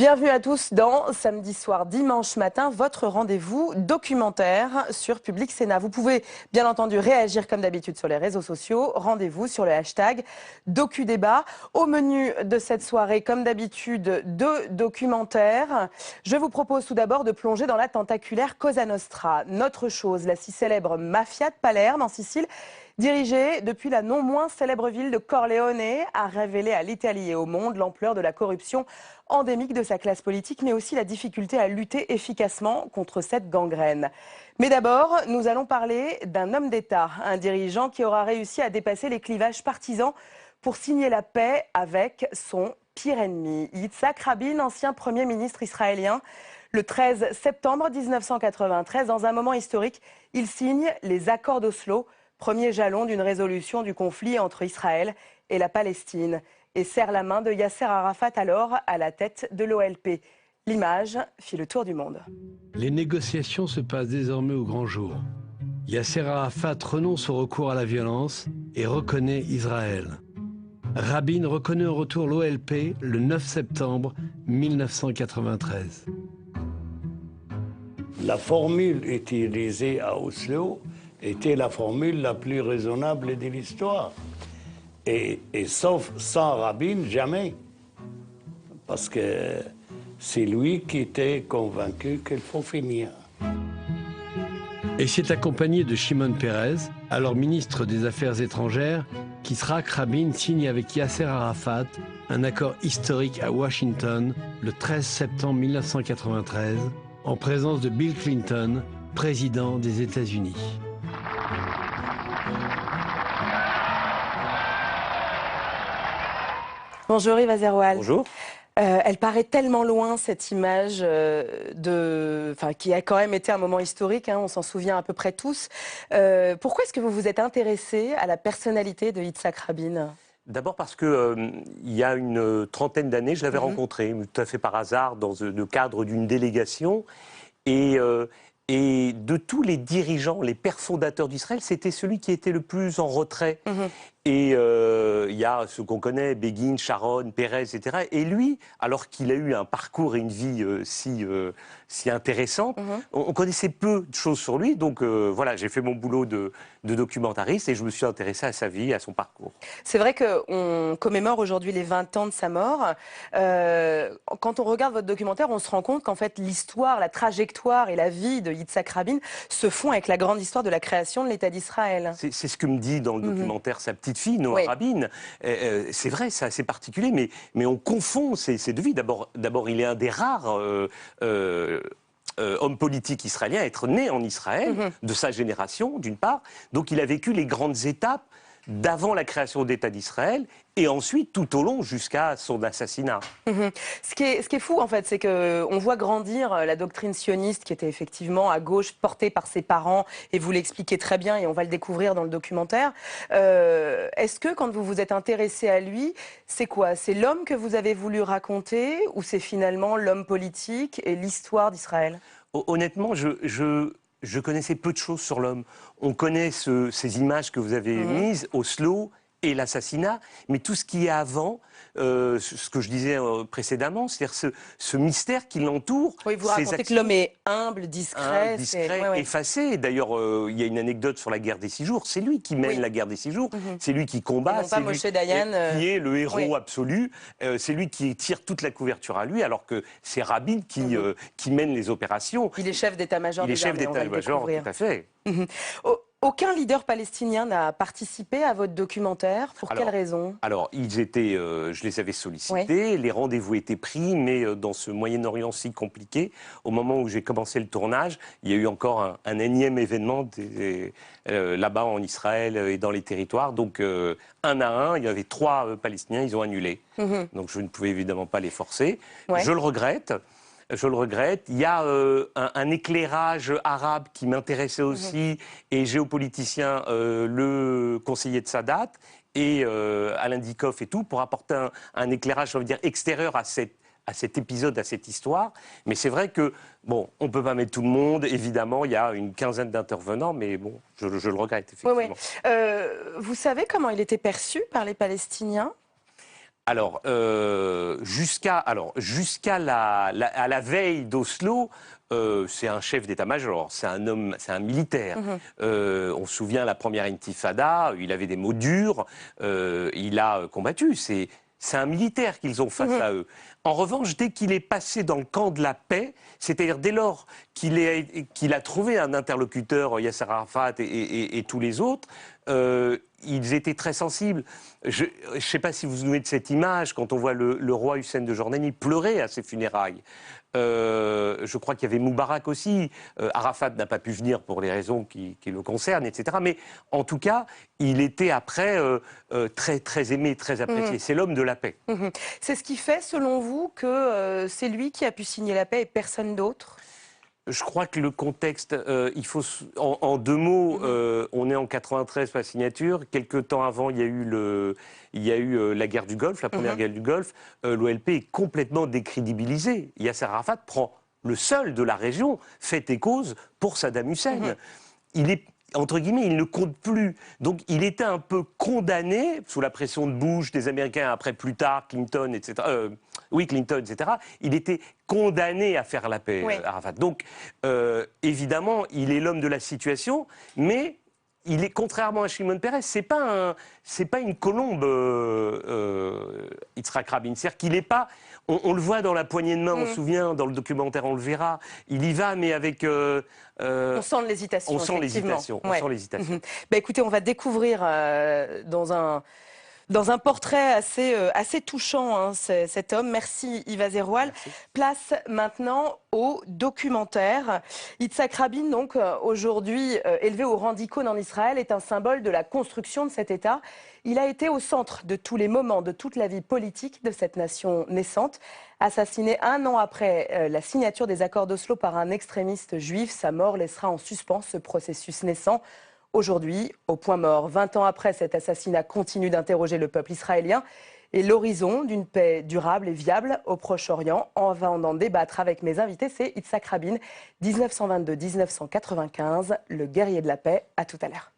Bienvenue à tous dans Samedi soir, dimanche matin, votre rendez-vous documentaire sur Public Sénat. Vous pouvez bien entendu réagir comme d'habitude sur les réseaux sociaux. Rendez-vous sur le hashtag DocuDébat. Au menu de cette soirée, comme d'habitude, deux documentaires. Je vous propose tout d'abord de plonger dans la tentaculaire Cosa Nostra. Notre chose, la si célèbre mafia de Palerme en Sicile, dirigée depuis la non moins célèbre ville de Corleone, a révélé à l'Italie et au monde l'ampleur de la corruption endémique de sa classe politique, mais aussi la difficulté à lutter efficacement contre cette gangrène. Mais d'abord, nous allons parler d'un homme d'État, un dirigeant qui aura réussi à dépasser les clivages partisans pour signer la paix avec son pire ennemi. Yitzhak Rabin, ancien Premier ministre israélien. Le 13 septembre 1993, dans un moment historique, il signe les accords d'Oslo, premier jalon d'une résolution du conflit entre Israël et la Palestine, et serre la main de Yasser Arafat, alors à la tête de l'OLP. L'image fit le tour du monde. Les négociations se passent désormais au grand jour. Yasser Arafat renonce au recours à la violence et reconnaît Israël. Rabin reconnaît en retour l'OLP le 9 septembre 1993. La formule utilisée à Oslo était la formule la plus raisonnable de l'histoire. Et sauf sans Rabin, jamais. Parce que c'est lui qui était convaincu qu'il faut finir. Et c'est accompagné de Shimon Peres, alors ministre des Affaires étrangères, qu'Yitzhak Rabin signe avec Yasser Arafat un accord historique à Washington le 13 septembre 1993, en présence de Bill Clinton, président des États-Unis. Bonjour Yves Azeroual. Bonjour. Elle paraît tellement loin, cette image, qui a quand même été un moment historique, hein, on s'en souvient à peu près tous. Pourquoi est-ce que vous vous êtes intéressé à la personnalité de Yitzhak Rabin ? D'abord parce que il y a une trentaine d'années, je l'avais rencontré, tout à fait par hasard, dans le cadre d'une délégation. Et de tous les dirigeants, les pères fondateurs d'Israël, c'était celui qui était le plus en retrait. Et il y a ceux qu'on connaît, Begin, Sharon, Peres, etc. Et lui, alors qu'il a eu un parcours et une vie si intéressante, on connaissait peu de choses sur lui. Donc voilà, j'ai fait mon boulot de documentariste et je me suis intéressé à sa vie, à son parcours. C'est vrai qu'on commémore aujourd'hui les 20 ans de sa mort. Quand on regarde votre documentaire, on se rend compte qu'en fait l'histoire, la trajectoire et la vie de Yitzhak Rabin se font avec la grande histoire de la création de l'État d'Israël. C'est ce que me dit dans le documentaire sa petite fille, Noah Rabin. C'est vrai, c'est assez particulier, mais on confond ces deux vies. D'abord, il est un des rares homme politique israélien à être né en Israël, de sa génération, d'une part. Donc il a vécu les grandes étapes d'avant la création d'État d'Israël et ensuite tout au long jusqu'à son assassinat. Ce qui est fou en fait, c'est qu'on voit grandir la doctrine sioniste qui était effectivement à gauche, portée par ses parents, et vous l'expliquez très bien et on va le découvrir dans le documentaire. Est-ce que quand vous vous êtes intéressé à lui, c'est quoi? C'est l'homme que vous avez voulu raconter ou c'est finalement l'homme politique et l'histoire d'Israël? Honnêtement, je connaissais peu de choses sur l'homme. On connaît ces images que vous avez mises, Oslo et l'assassinat, mais tout ce qui est avant, ce que je disais précédemment, c'est-à-dire ce mystère qui l'entoure. Oui, vous racontez que l'homme est humble, discret, effacé. D'ailleurs, il y a une anecdote sur la guerre des 6 jours. C'est lui qui mène la guerre des 6 jours. C'est lui qui combat. C'est Moshe Dayan, qui est le héros absolu. C'est lui qui tire toute la couverture à lui, alors que c'est Rabin qui mène les opérations. Il est chef d'état-major. Il est chef d'état-major, tout à fait. Aucun leader palestinien n'a participé à votre documentaire. Pour quelle raison? Alors, je les avais sollicités, les rendez-vous étaient pris, mais dans ce Moyen-Orient si compliqué, au moment où j'ai commencé le tournage, il y a eu encore un énième événement là-bas en Israël et dans les territoires. Donc, un à un, il y avait 3 Palestiniens, ils ont annulé. Donc, je ne pouvais évidemment pas les forcer. Je le regrette. Il y a un éclairage arabe qui m'intéressait aussi, et géopoliticien, le conseiller de Sadat, et Alain Dikoff et tout, pour apporter un éclairage, on va dire, extérieur à cet épisode, à cette histoire. Mais c'est vrai que, bon, on ne peut pas mettre tout le monde, évidemment, il y a une quinzaine d'intervenants, mais bon, je le regrette, effectivement. Vous savez comment il était perçu par les Palestiniens? Alors, jusqu'à la veille d'Oslo, c'est un chef d'état-major, c'est un homme, c'est un militaire. On se souvient la première intifada, il avait des mots durs, il a combattu. C'est un militaire qu'ils ont face à eux. En revanche, dès qu'il est passé dans le camp de la paix, c'est-à-dire dès lors qu'il a trouvé un interlocuteur, Yasser Arafat et tous les autres, ils étaient très sensibles. Je ne sais pas si vous vous souvenez de cette image, quand on voit le roi Hussein de Jordanie pleurer à ses funérailles. Je crois qu'il y avait Moubarak aussi. Arafat n'a pas pu venir pour les raisons qui le concernent, etc. Mais en tout cas, il était après très, très aimé, très apprécié. C'est l'homme de la paix. C'est ce qui fait, selon vous, que c'est lui qui a pu signer la paix et personne d'autre? Je crois que le contexte, il faut, en deux mots, on est en 93 pour la signature. Quelque temps avant, il y a eu la guerre du Golfe, la première guerre du Golfe. L'OLP est complètement décrédibilisée. Yasser Arafat prend le seul de la région, fait et cause pour Saddam Hussein. Il est, entre guillemets, il ne compte plus. Donc il était un peu condamné, sous la pression de Bush, des Américains, après plus tard, Clinton, etc. Clinton, etc. Il était condamné à faire la paix, Arafat. Donc, évidemment, il est l'homme de la situation, mais il est, contrairement à Shimon Peres, c'est pas une colombe, Yitzhak Rabin. C'est-à-dire qu'il n'est pas... On le voit dans la poignée de main, on se souvient, dans le documentaire, on le verra. Il y va, mais avec... on sent l'hésitation. On sent l'hésitation. On sent l'hésitation. Bah, écoutez, on va découvrir dans un portrait assez touchant, hein, cet homme. Merci Yves Azeroual. Place maintenant au documentaire. Yitzhak Rabin, donc aujourd'hui élevé au rang d'icône en Israël, est un symbole de la construction de cet État. Il a été au centre de tous les moments, de toute la vie politique de cette nation naissante. Assassiné un an après la signature des accords d'Oslo par un extrémiste juif, sa mort laissera en suspens ce processus naissant. Aujourd'hui, au point mort, 20 ans après cet assassinat, continue d'interroger le peuple israélien et l'horizon d'une paix durable et viable au Proche-Orient. On va en débattre avec mes invités. C'est Yitzhak Rabin, 1922-1995, le guerrier de la paix. À tout à l'heure.